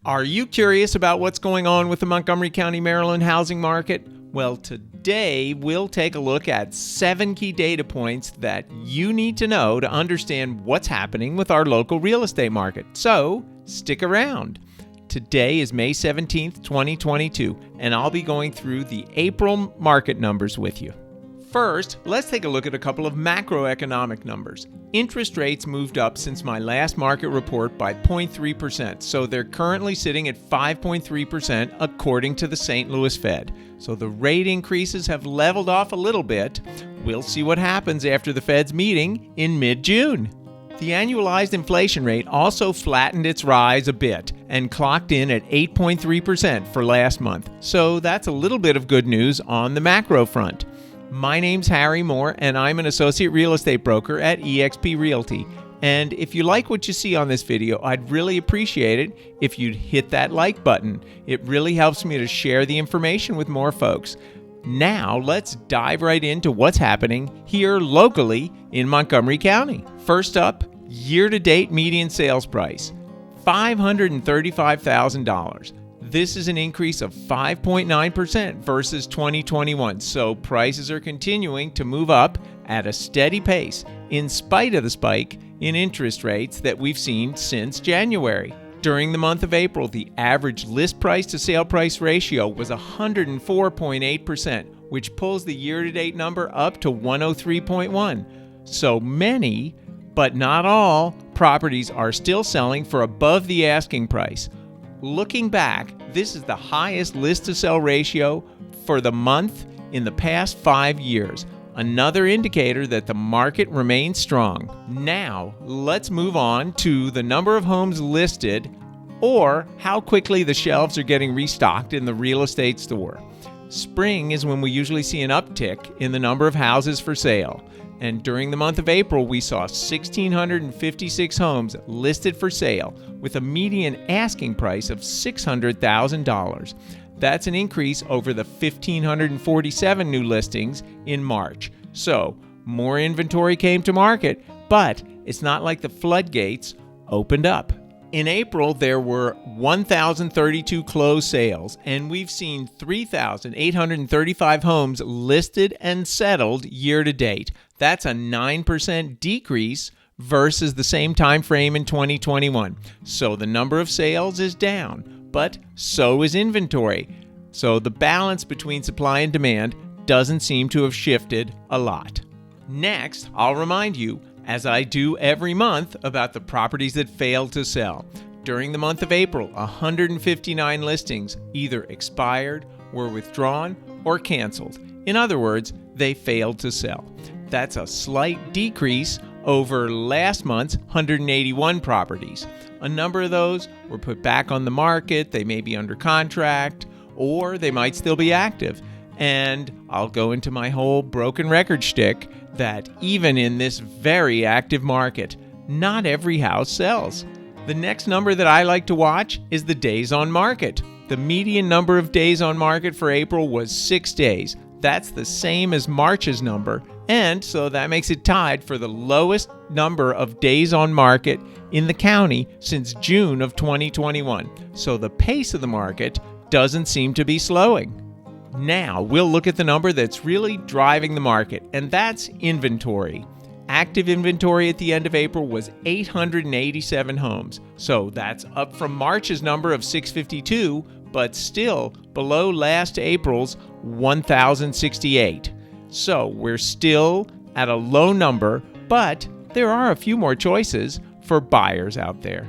Are you curious about what's going on with the Montgomery County, Maryland housing market? Well, today we'll take a look at 7 key data points that you need to know to understand what's happening with our local real estate market. So, stick around. Today is May 17th, 2022, and I'll be going through the April market numbers with you. First, let's take a look at a couple of macroeconomic numbers. Interest rates moved up since my last market report by 0.3%, so they're currently sitting at 5.3% according to the St. Louis Fed. So the rate increases have leveled off a little bit. We'll see what happens after the Fed's meeting in mid-June. The annualized inflation rate also flattened its rise a bit and clocked in at 8.3% for last month. So that's a little bit of good news on the macro front. My name's Harry Moore, and I'm an associate real estate broker at EXP Realty. And if you like what you see on this video, I'd really appreciate it if you'd hit that like button. It really helps me to share the information with more folks. Now, let's dive right into what's happening here locally in Montgomery County. First up, year-to-date median sales price, $535,000. This is an increase of 5.9% versus 2021, so prices are continuing to move up at a steady pace in spite of the spike in interest rates that we've seen since January. During the month of April, the average list price to sale price ratio was 104.8%, which pulls the year-to-date number up to 103.1. So many, but not all, properties are still selling for above the asking price. Looking back, this is the highest list-to-sell ratio for the month in the past 5 years, another indicator that the market remains strong. Now, let's move on to the number of homes listed or how quickly the shelves are getting restocked in the real estate store. Spring is when we usually see an uptick in the number of houses for sale. And during the month of April, we saw 1,656 homes listed for sale with a median asking price of $600,000. That's an increase over the 1,547 new listings in March. So, more inventory came to market, but it's not like the floodgates opened up. In April, there were 1,032 closed sales, and we've seen 3,835 homes listed and settled year to date. That's a 9% decrease versus the same time frame in 2021. So the number of sales is down, but so is inventory. So the balance between supply and demand doesn't seem to have shifted a lot. Next, I'll remind you, as I do every month, about the properties that failed to sell. During the month of April, 159 listings either expired, were withdrawn, or canceled. In other words, they failed to sell. That's a slight decrease over last month's 181 properties. A number of those were put back on the market, they may be under contract, or they might still be active. And I'll go into my whole broken record shtick that even in this very active market, not every house sells. The next number that I like to watch is the days on market. The median number of days on market for April was 6 days. That's the same as March's number, and so that makes it tied for the lowest number of days on market in the county since June of 2021. So the pace of the market doesn't seem to be slowing. Now, we'll look at the number that's really driving the market, and that's inventory. Active inventory at the end of April was 887 homes. So that's up from March's number of 652, but still below last April's 1,068. So we're still at a low number, but there are a few more choices for buyers out there.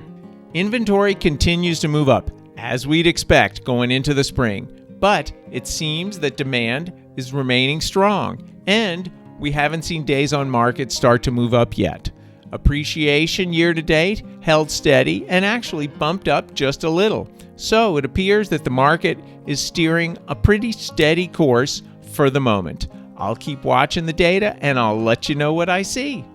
Inventory continues to move up, as we'd expect going into the spring. But it seems that demand is remaining strong, and we haven't seen days on market start to move up yet. Appreciation year to date held steady and actually bumped up just a little. So it appears that the market is steering a pretty steady course for the moment. I'll keep watching the data and I'll let you know what I see.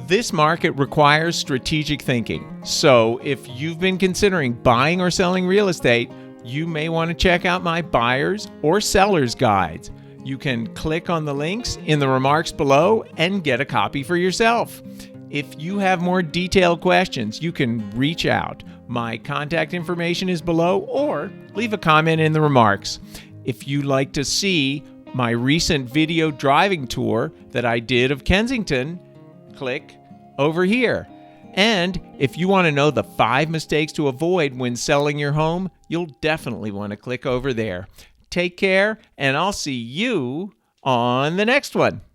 This market requires strategic thinking. So if you've been considering buying or selling real estate, you may want to check out my buyer's or seller's guides. You can click on the links in the remarks below and get a copy for yourself. If you have more detailed questions, you can reach out. My contact information is below, or leave a comment in the remarks. If you'd like to see my recent video driving tour that I did of Kensington, click over here. And if you want to know the 5 mistakes to avoid when selling your home, you'll definitely want to click over there. Take care, and I'll see you on the next one.